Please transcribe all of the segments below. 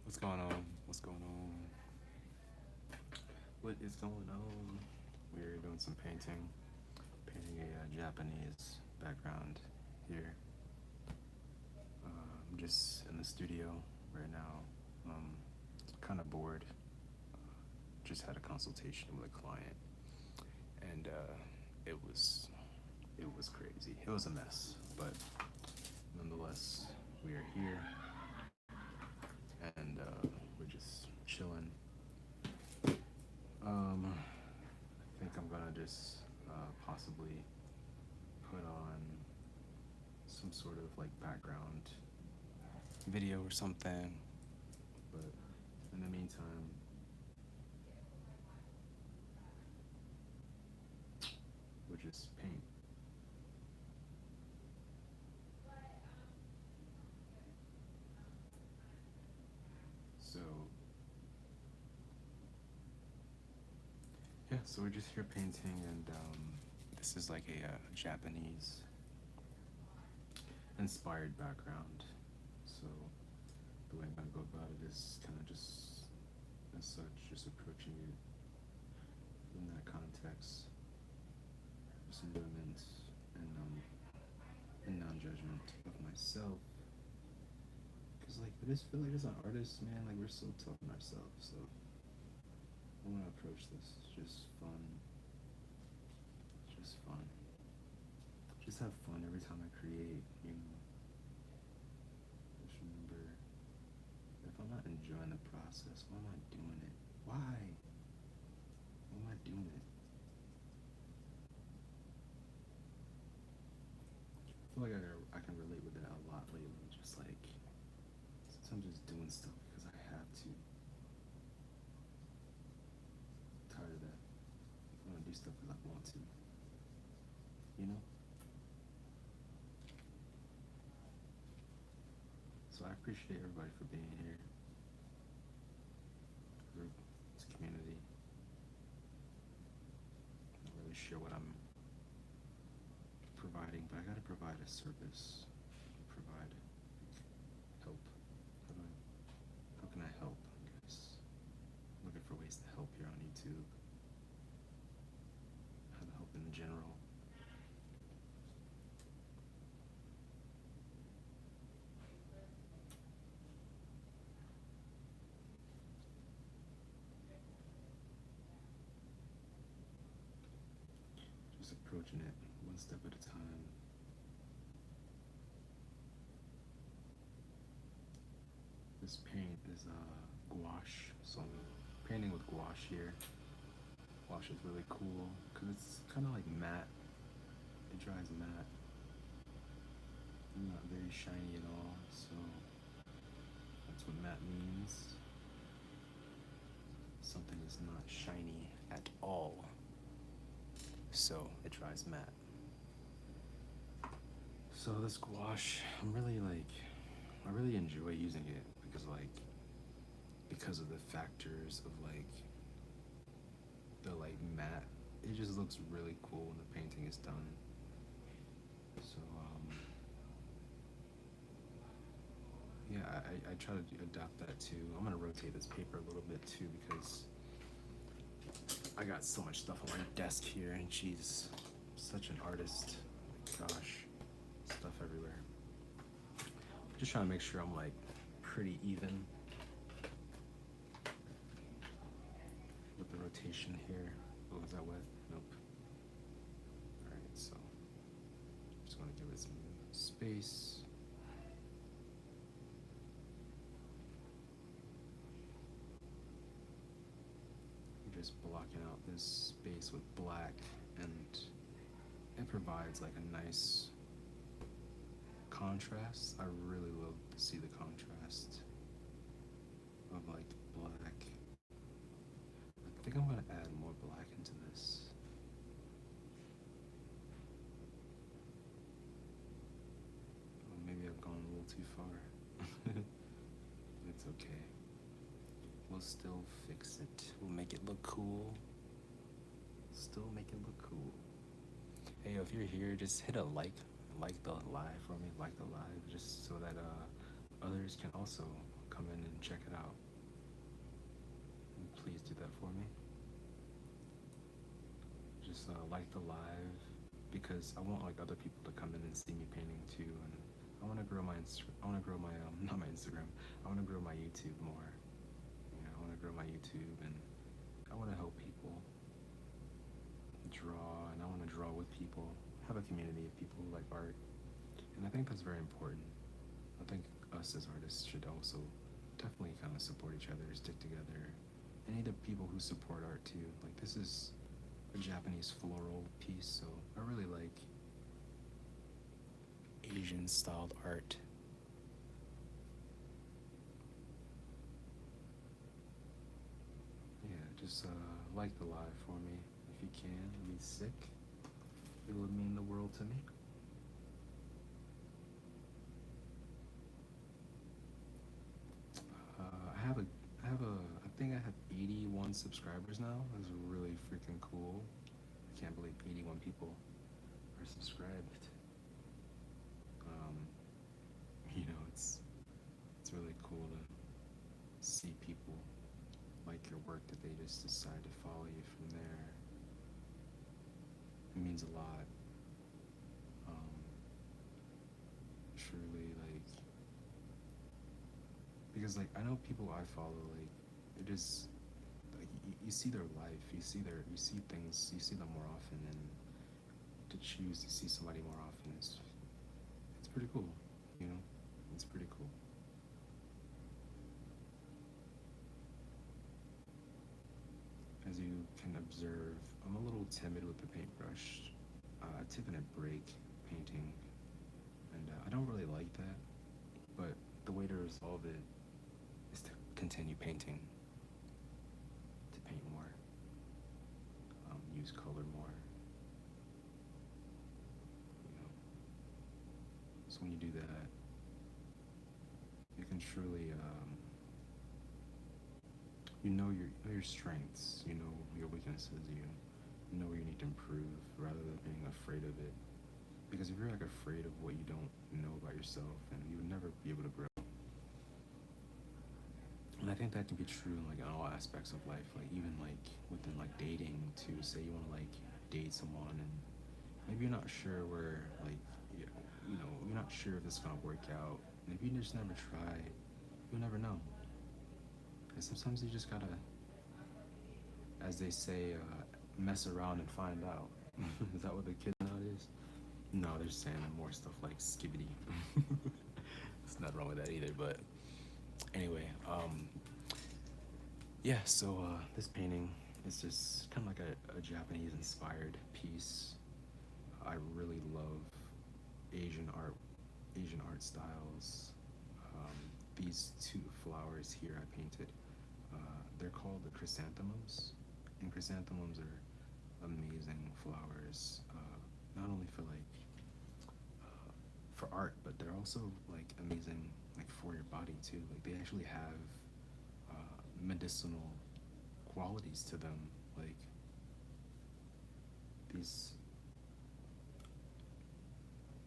What's going on? What's going on? What is going on? We're doing some painting, painting a Japanese background here. I'm just in the studio right now. Um, kind of bored. Just had a consultation with a client, and it was it was crazy. It was a mess, but nonetheless, we are here, and we're just chilling. I think I'm gonna just possibly put on some sort of like background video or something. But in the meantime, we'll just paint. So yeah, so we're just here painting, and this is like a Japanese inspired background. So the way I'm gonna go about it is kind of just as such, just approaching it in that context, some movement and non-judgment of myself. Cause like I just feel like as an artist, man, like we're so tough on ourselves. So I want to approach this just fun, just fun, just have fun every time I create. You know, just remember if I'm not enjoying the process, why am I doing it? Why? Why am I doing it? I feel like I can relate with it a lot lately. Just like sometimes just doing stuff because I have to. I'm tired of that. I want to do stuff because I want to. You know. So I appreciate everybody for being here. Group, this community. Not really sure what I'm providing, but I gotta provide a service. Provide help. How can I help? I guess. I'm looking for ways to help here on YouTube. How to help in general. Just approaching it one step at a time. This paint is gouache, so I'm painting with gouache here. Gouache is really cool because it's kind of like matte. It dries matte, not very shiny at all. So that's what matte means. Something is not shiny at all, so it dries matte. So this gouache, I really enjoy using it because of the factors of like the like matte. It just looks really cool when the painting is done. So yeah, I try to adopt that too. I'm gonna rotate this paper a little bit too because I got so much stuff on my desk here, and she's such an artist. Gosh, stuff everywhere. Just trying to make sure I'm like pretty even with the rotation here. Oh, is that wet? Nope. Alright, so just want to give it some space. I'm just blocking out this space with black, and it provides like a nice contrast. I really love to see the contrast of like black. I think I'm gonna add more black into this. Oh, maybe I've gone a little too far. It's okay. We'll still fix it. We'll make it look cool. Still make it look cool. Hey, if you're here, just hit a like the live for me, like the live, just so that others can also come in and check it out. And please do that for me. Just like the live, because I want like other people to come in and see me painting too, and I want to grow my I want to grow my not my Instagram. I want to grow my YouTube more. I want to grow my YouTube, and I want to help people draw, and I want to draw with people. Have a community of people who like art, and I think that's very important. I think us as artists should also definitely kind of support each other, stick together. Any of the people who support art too. Like this is a Japanese floral piece, so I really like Asian styled art. Yeah, just like the live for me if you can. I'd be sick. It would mean the world to me. I think I have 81 subscribers now. That's really freaking cool. I can't believe 81 people are subscribed. Um, it's really cool to see people like your work that they just decide to follow you from there. It means a lot. Um, Truly, like, because like I know people I follow, like it is like you see their life, you see things, you see them more often, and to choose to see somebody more often is it's pretty cool, you know. It's pretty cool. As you can observe, I'm a little timid with the paintbrush. Taking a break painting, and I don't really like that. But the way to resolve it is to continue painting, to paint more, use color more. You know, so when you do that, you can truly, you know your strengths, you know your weaknesses, you know where you need to improve, rather than being afraid of it. Because if you're like afraid of what you don't know about yourself, then you would never be able to grow. And I think that can be true in like in all aspects of life, like even like within like dating too. Say you want to like date someone, and maybe you're not sure where like you're not sure if this is gonna work out. And if you just never try, you'll never know. And sometimes you just gotta, as they say, mess around and find out. Is that what the kids nowadays? No, they're saying more stuff like skibbity. There's nothing wrong with that either. But anyway, yeah. So this painting is just kind of like a Japanese-inspired piece. I really love Asian art, Asian art styles. These two flowers here I painted. They're called the chrysanthemums, and chrysanthemums are amazing flowers. Not only for like for art, but they're also like amazing like for your body too. Like they actually have medicinal qualities to them. Like these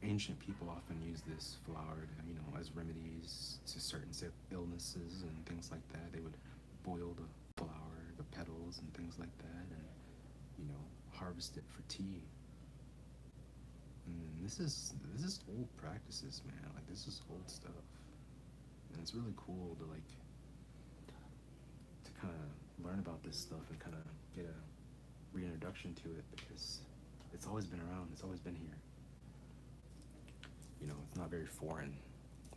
ancient people often use this flower to, as remedies to certain illnesses and things like that. They would boil the flower, the petals, and things like that, and harvest it for tea. And this is old practices, man. Like this is old stuff, and it's really cool to like to kind of learn about this stuff and kind of get a reintroduction to it, because it's always been around. It's always been here. It's not very foreign,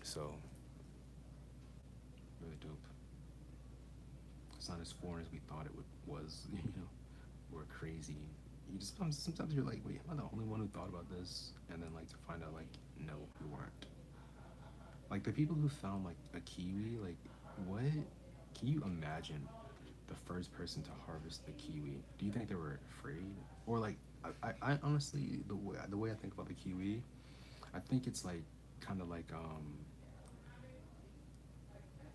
so really dope. It's not as foreign as we thought it was. Or crazy. You just sometimes you're like, wait, am I the only one who thought about this? And then like to find out like, no, you weren't. Like the people who found like a kiwi, like what? Can you imagine the first person to harvest the kiwi? Do you think they were afraid, or like I honestly the way I think about the kiwi, I think it's like kind of like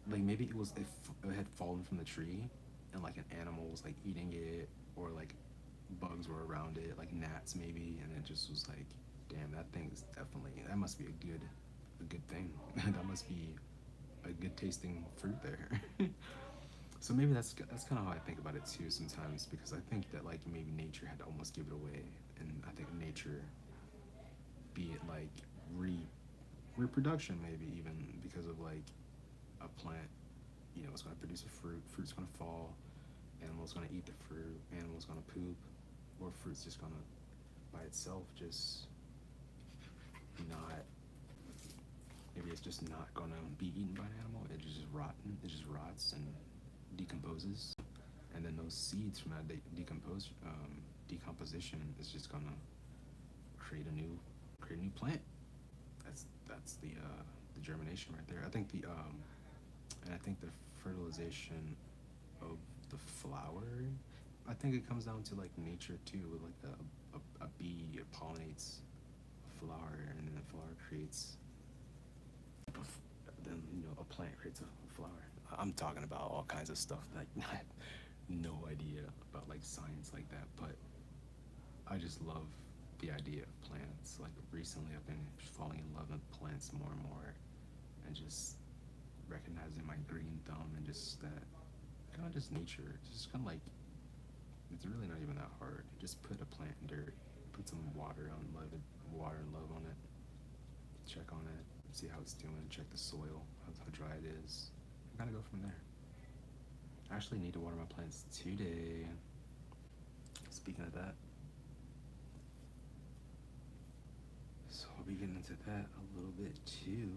maybe it had fallen from the tree, and like an animal was like eating it, or like bugs were around it, like gnats maybe, and it just was like, damn, that must be a good thing. That must be a good tasting fruit there. So maybe that's kind of how I think about it too sometimes, because I think that like maybe nature had to almost give it away, and I think nature, be it like re reproduction maybe even, because of like a plant, it's going to produce a fruit's going to fall, animal's going to eat the fruit, animal's going to poop, or fruit's just going to by itself just not, maybe it's just not going to be eaten by an animal, it just rots and decomposes, and then those seeds from that decomposition is just going to create a new plant. That's the germination right there. I think and I think the fertilization of the flower, I think it comes down to like nature too. Like a bee pollinates a flower, and then the flower creates then a plant creates a flower. I'm talking about all kinds of stuff like I have no idea about like science like that, but I just love the idea of plants. Like recently I've been falling in love with plants more and more, and just recognizing my green thumb, and just that kind of just nature. It's just kind of like, it's really not even that hard. Just put a plant in dirt, put some water and love on it, check on it, see how it's doing, check the soil, how dry it is, and kind of go from there. I actually need to water my plants today. Speaking of that, so I'll be getting into that a little bit too.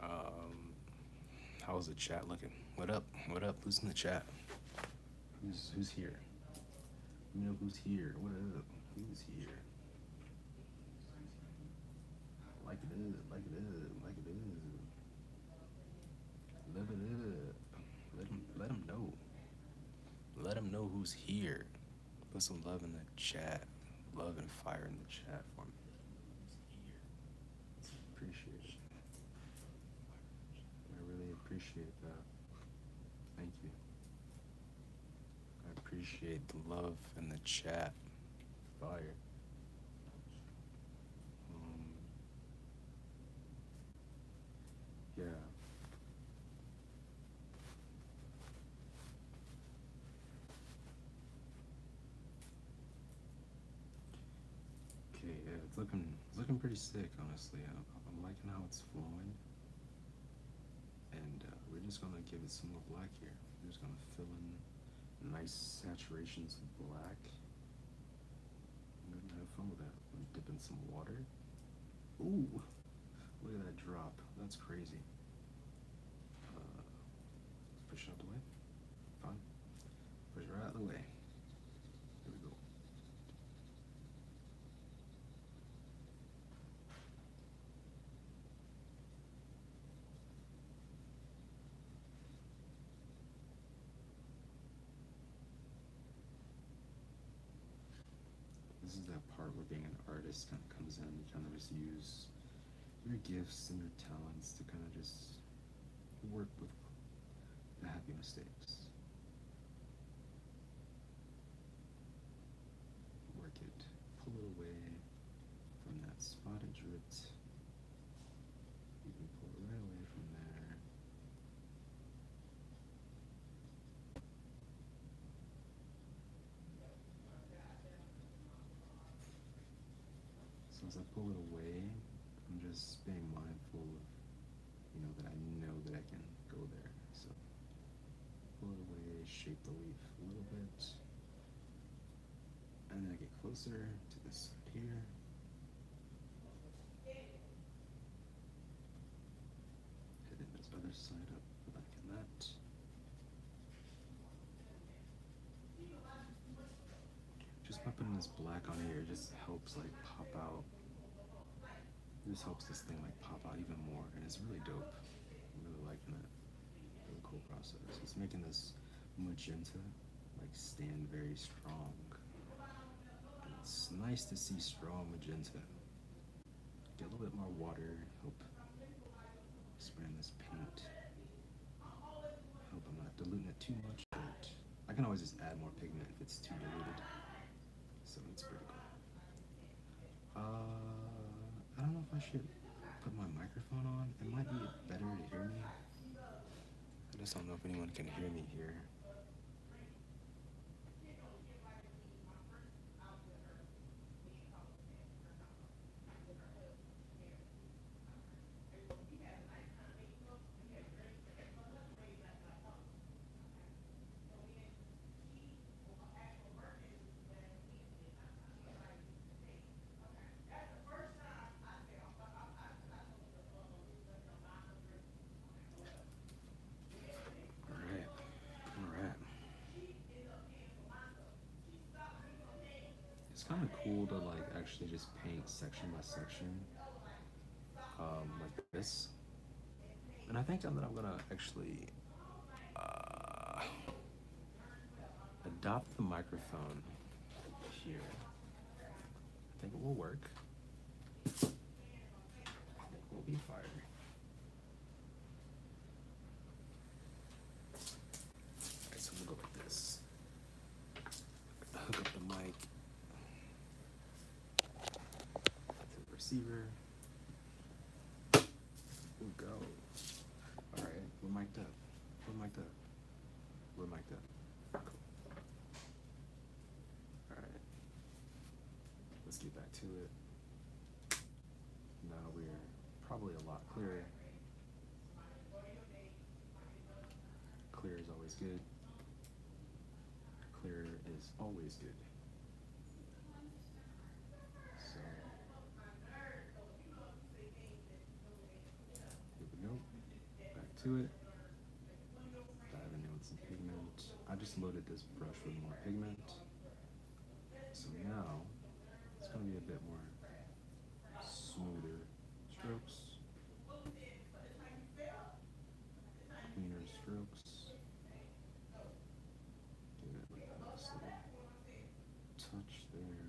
Um, how's the chat looking? What up? What up? Who's in the chat? Who's here? Who's here? What up? Who's here? Like it is, like it is, like it is. Live it up. Let them know. Let them know who's here. Put some love in the chat. Love and fire in the chat for me. Appreciate it. I really appreciate that. Thank you. I appreciate the love in the chat. Fire. Um, yeah. Okay. Yeah. It's looking pretty sick, honestly. I'm liking how it's flowing, and we're just gonna give it some more black here. We're just gonna fill in nice saturations of black. I'm gonna have fun with that. I'm gonna dip in some water. Ooh, look at that drop. That's crazy. Push it out the way. Fine. Push it right out of the way. There we go. This is that part where being an artist kind of comes in. You kind of just use your gifts and your talents to kind of just work with the happy mistakes. Work it, pull it away from that spot it dripped. You can pull it right away from there. So as I pull it away, I'm just being mindful of, that I know shape the leaf a little bit. And then I get closer to this side here. And then this other side up, like that. Just by putting this black on here, it just helps like pop out. It just helps this thing like pop out even more, and it's really dope. I'm really liking it. Really cool process. It's making this magenta like stand very strong. And it's nice to see strong magenta. Get a little bit more water, help spraying this paint. Hope I'm not diluting it too much, but I can always just add more pigment if it's too diluted. So it's pretty cool. I don't know if I should put my microphone on. It might be better to hear me. I just don't know if anyone can hear me here. Alright. It's kind of cool to like actually just paint section by section, like this. And I think that I'm gonna actually adopt the microphone here. I think it will work. I think we'll be fine. Alright, so we'll go like this. Hook up the mic to the receiver. We'll go. Alright, we're mic'd up. We're mic'd up. We're mic'd up. Cool. Alright. Let's get back to it. Now we're probably a lot clearer. Clear is always good. Clear is always good. So, here we go. Back to it. Diving in with some pigment. I just loaded this brush with more pigment. So now, it's going to be a bit more smoother strokes. Cleaner strokes. Give it like a nice little touch there.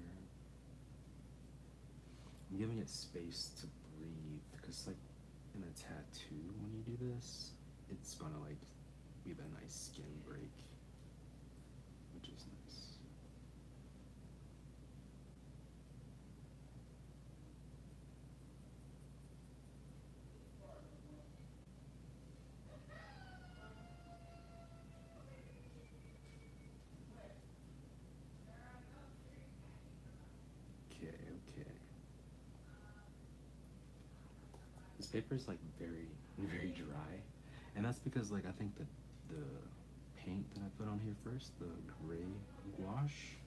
I'm giving it space to breathe because like in a tattoo when you do this, it's gonna like be that nice skin break, which is nice. Okay. This paper is like very dry, and that's because like I think that the paint that I put on here first, the gray gouache,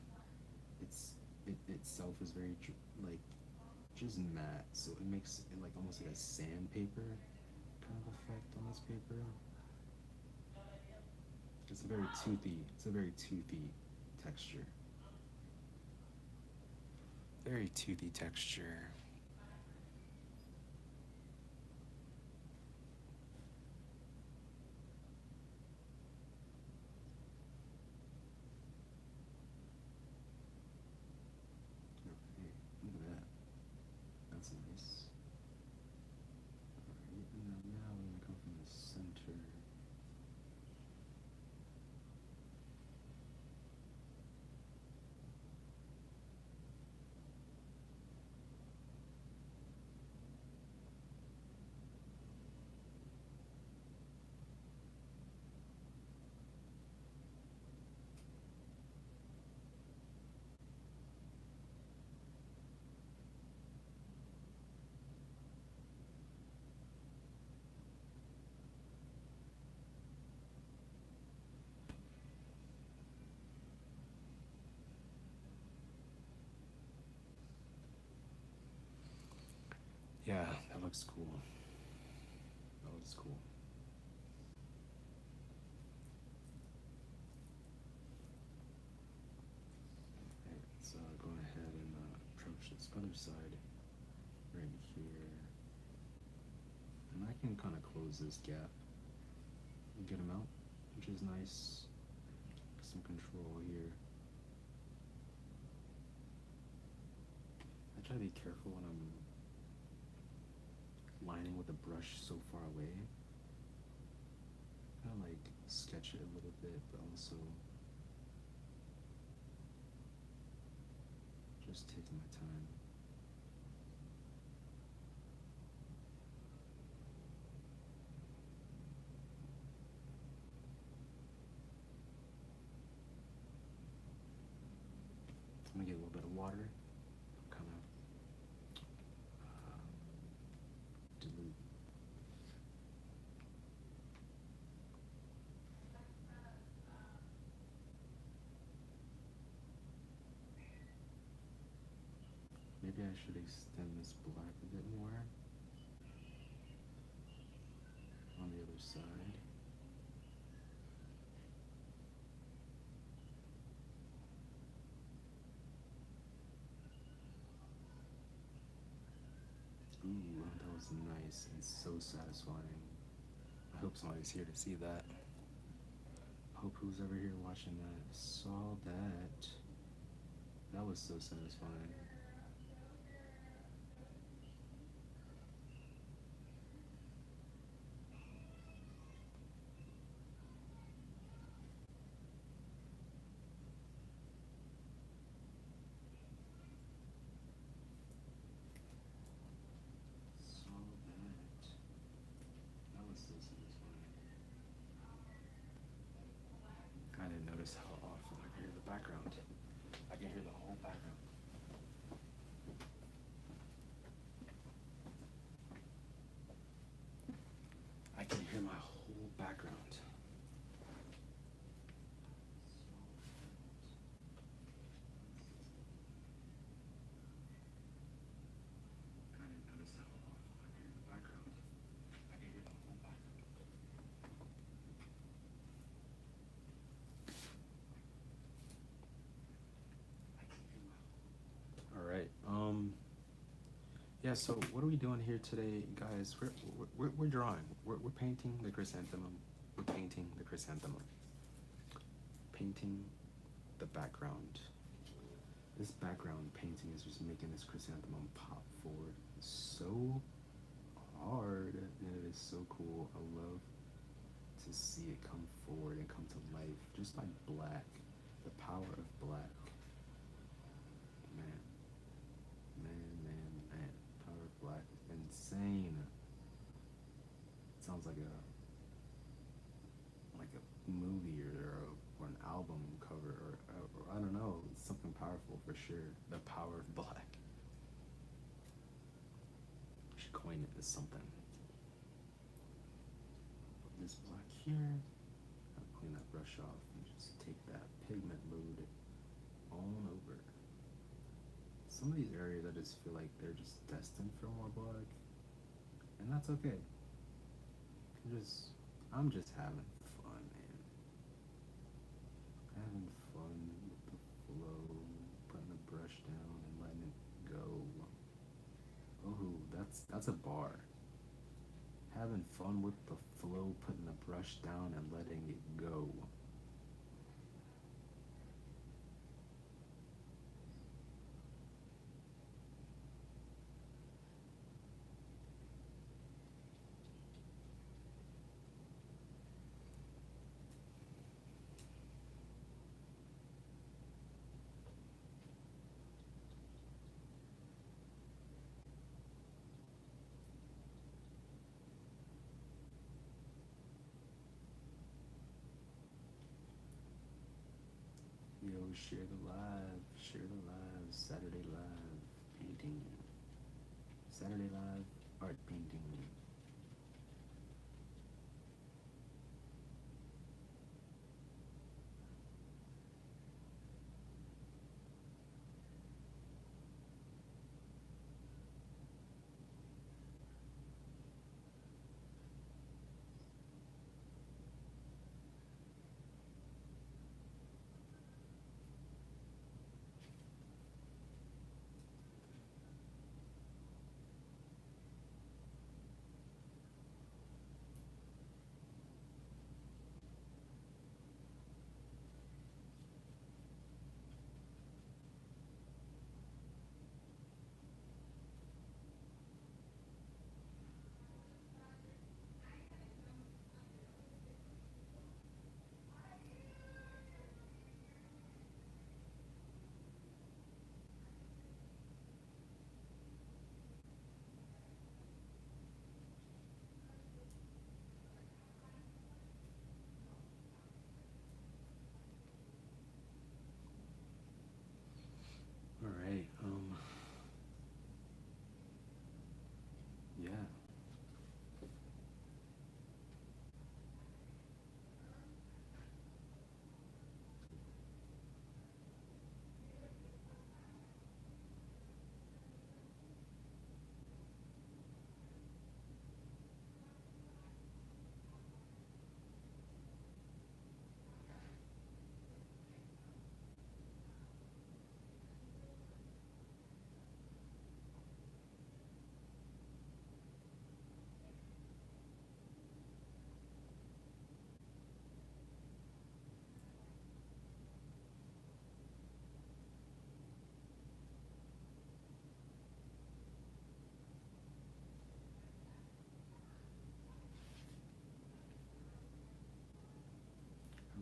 it itself is very like just matte, so it makes it like almost like a sandpaper kind of effect on this paper. It's a very toothy texture. Very toothy texture. Okay, look at that. That's nice. Alright, and then now we're gonna come from the center. Yeah, that looks cool. That looks cool. Okay, let's go ahead and approach this other side right here. And I can kind of close this gap and get them out, which is nice. Some control here. I try to be careful when I'm lining with a brush so far away. Kind of like sketch it a little bit, but also just taking my time. I'm gonna get a little bit of water, kind of dilute. Maybe I should extend this black a bit more on the other side. Ooh, that was nice and so satisfying. I hope somebody's here to see that. I hope who's ever here watching that saw that. That was so satisfying. Saw that. That was so satisfying. I didn't notice how often I can hear the background. I can hear the whole background. I can hear my whole background. I didn't notice how often I can hear the background. I can hear the whole background. I can hear my whole. All right. Yeah, so what are we doing here today, guys? We're drawing. We're painting the chrysanthemum. We're painting the chrysanthemum. Painting the background. This background painting is just making this chrysanthemum pop forward so hard, and it is so cool. I love to see it come forward and come to life, just like black. The power of black. Man. Power of black is insane. It sounds like a movie or an album cover or I don't know, it's something powerful for sure. The power of black. We should coin it as something. Put this black here. I'll clean that brush off and just take that pigment load on over. Some of these areas I just feel like they're just destined for more black, and that's okay. I'm just having fun, man. Having fun with the flow, putting the brush down and letting it go. Oh, that's a bar. Having fun with the flow, putting the brush down and letting it go. Yo, share the live, Saturday live, painting, Saturday live, art painting.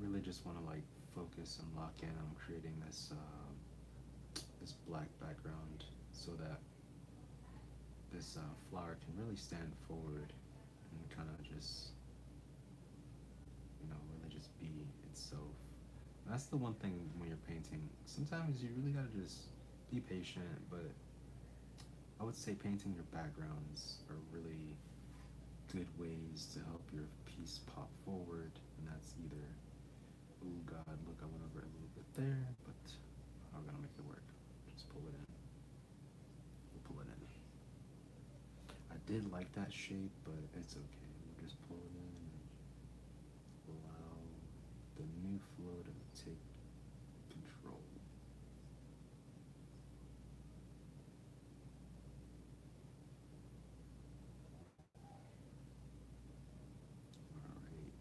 really just want to like focus and lock in on creating this black background so that this flower can really stand forward and kind of just, really just be itself. That's the one thing when you're painting. Sometimes you really gotta just be patient, but I would say painting your backgrounds are really good ways to help your piece pop forward, and that's either, oh God, look, I went over it a little bit there, but I'm gonna make it work. Just pull it in. We'll pull it in. I did like that shape, but it's okay. We'll just pull it in and allow the new flow to take control. Alright.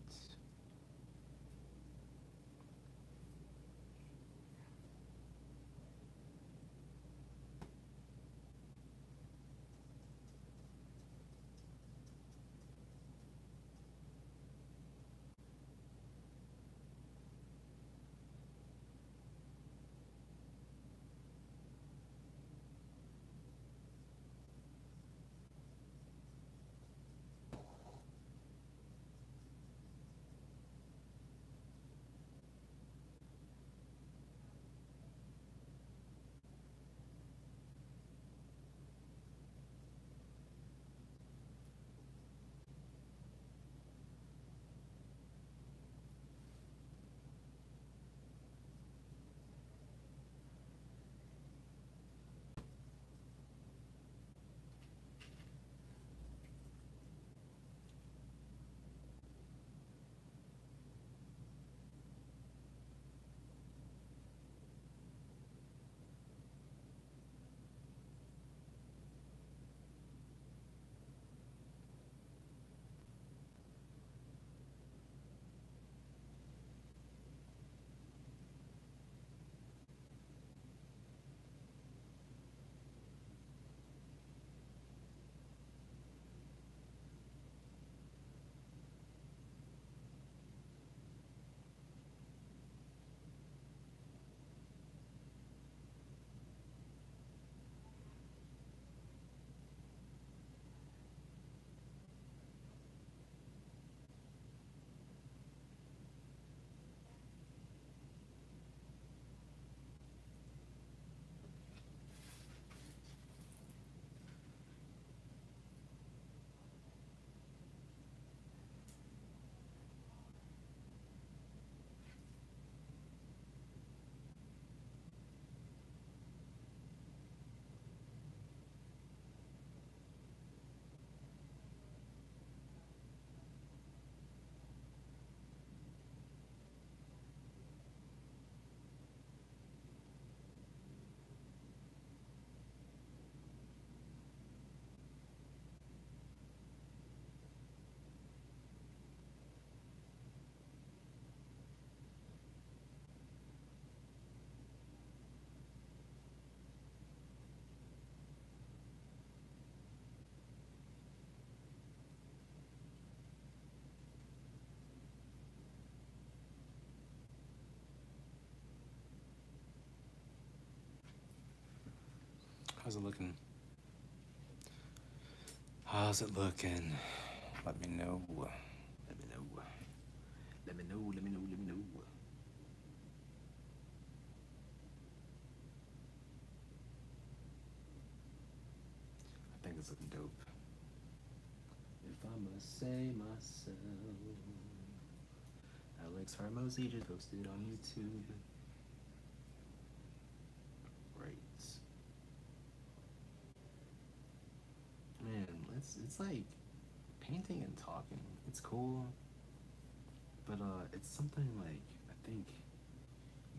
How's it looking? How's it looking? Let me know. Let me know. Let me know. Let me know. Let me know. I think it's looking dope. If I must say myself, Alex Harmozy just posted on YouTube. Right. Man, it's like painting and talking. It's cool, but it's something like I think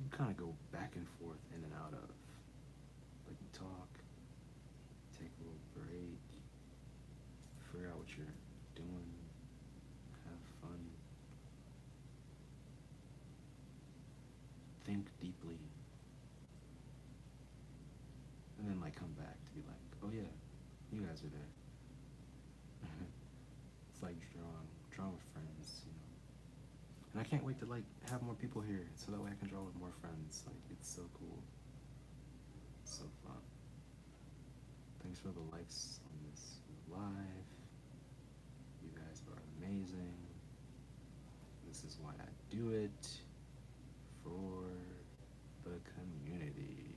you kind of go back and forth in and out of. Like you talk, take a little break, figure out what you're doing, have fun, think deeply, and then like come back to be like, oh yeah, you guys are there. It's like drawing with friends, And I can't wait to like have more people here so that way I can draw with more friends. Like it's so cool. It's so fun. Thanks for the likes on this live. You guys are amazing. This is why I do it, for the community.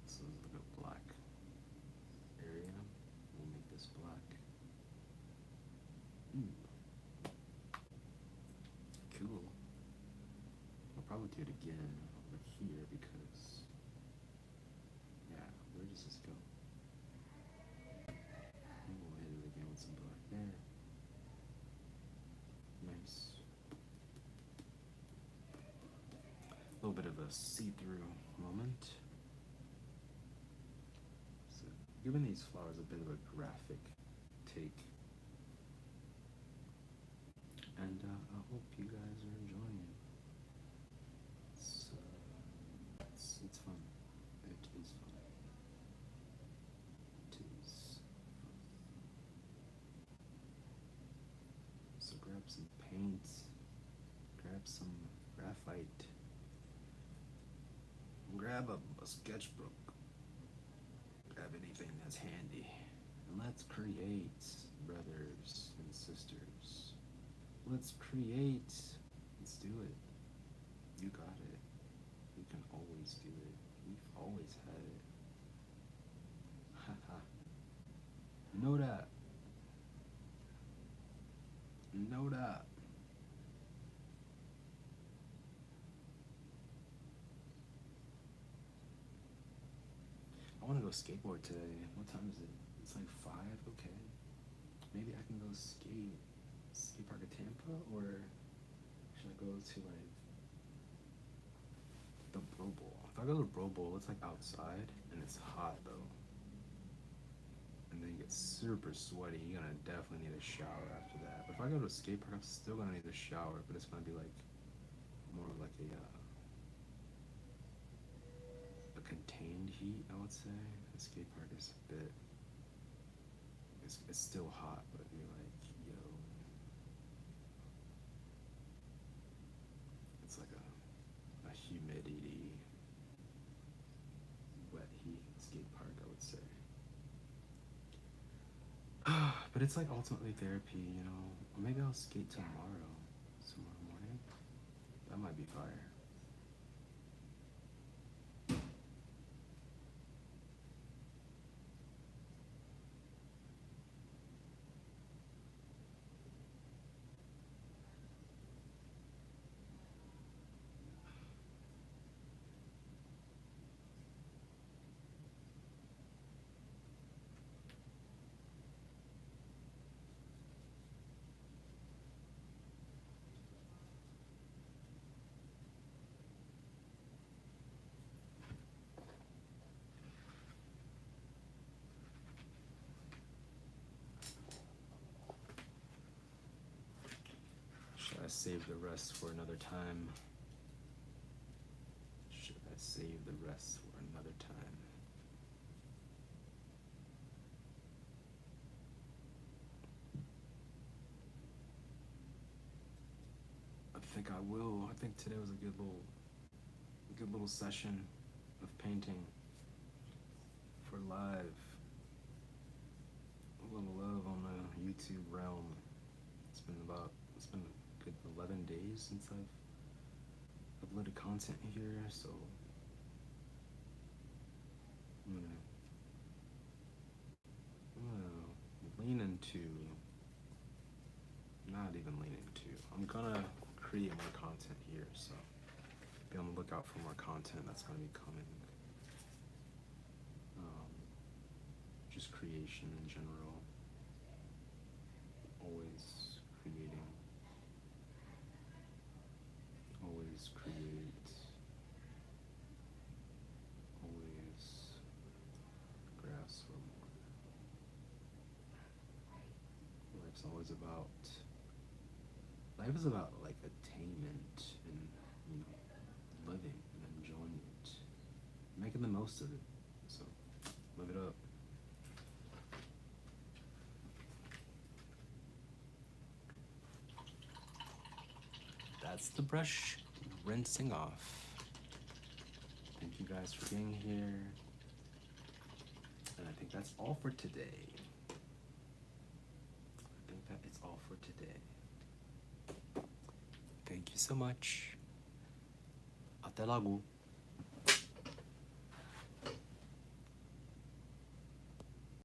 So this is like a black area. We'll make this black. Cool. I'll probably do it again over here because, yeah, where does this go? We'll hit it again with some black there. Nice. A little bit of a see-through moment. So, giving these flowers a bit of a graphic take. And I hope you guys are enjoying it. It's fun. It is fun. It is fun. So grab some paint, grab some graphite, grab a sketchbook, grab anything that's handy, and let's create, brothers and sisters. Let's create. Let's do it. You got it. You can always do it. We've always had it. Haha. Know that. Know that. I want to go skateboard today. What time is it? It's like 5. Okay. Maybe I can go skate park at Tampa, or should I go to like the Bro Bowl? If I go to the Bro Bowl, it's like outside and it's hot though, and then you get super sweaty. You're gonna definitely need a shower after that. But if I go to a skate park, I'm still gonna need a shower, but it's gonna be like more of like a contained heat, I would say. The skate park is a bit, it's still hot, but you're like, yo, it's like a humidity, wet heat skate park, I would say. But it's like ultimately therapy, you know. Or maybe I'll skate tomorrow morning. That might be fire. Should I save the rest for another time? Should I save the rest for another time? I think I will. I think today was a good little session of painting for live. A little love on the YouTube realm. It's been a good 11 days since I've uploaded content here, so I'm gonna lean into, not even lean into, I'm gonna create more content here, so be on the lookout for more content that's gonna be coming. Just creation in general. Always creating. Always create. Always grasp for more. Life's always about. Life is about like attainment and, you know, living and enjoying it, making the most of it. So live it up. that's the brush rinsing off. Thank you guys for being here. And I think that's all for today. I think that is all for today. Thank you so much. Ate lagu.